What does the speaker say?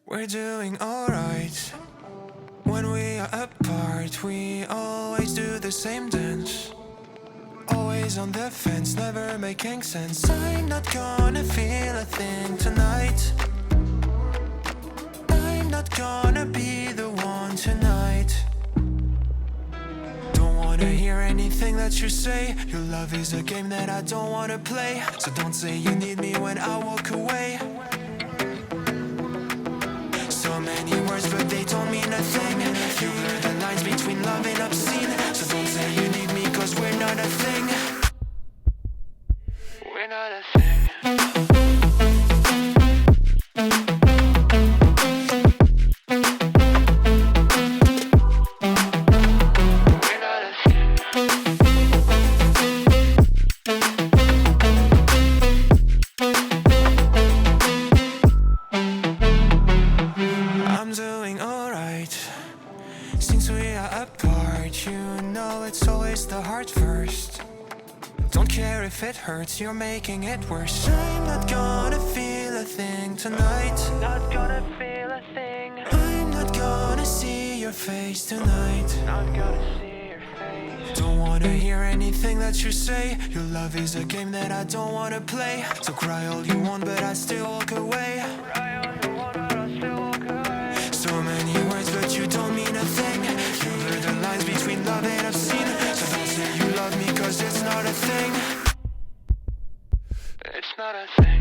We're doing alright. When we are apart, we always do the same dance. Always on the fence, never making sense. I'm not gonna feel a thing tonight. I'm not gonna be the one tonight. Don't wanna hear anything that you say. Your love is a game that I don't wanna play. So don't say you need me when I walk away. So many words but they don't mean a thing. You blur the lines between love and obscene. So don't say you need me, cause we're not a thing. We're not a thing. I'm doing alright. Since we are apart, you know it's always the heart first. Don't care if it hurts, you're making it worse. I'm not gonna feel a thing tonight. Not gonna feel a thing. I'm not gonna see your face tonight. Not gonna see your face. Don't wanna hear anything that you say. Your love is a game that I don't wanna play. So cry all you want, but I still walk away. Cry all you want, but I still walk away. So many words, but you don't mean a thing. You blur the lines between love and obscene. So don't say you love me, cause it's not a thing. It's not a thing.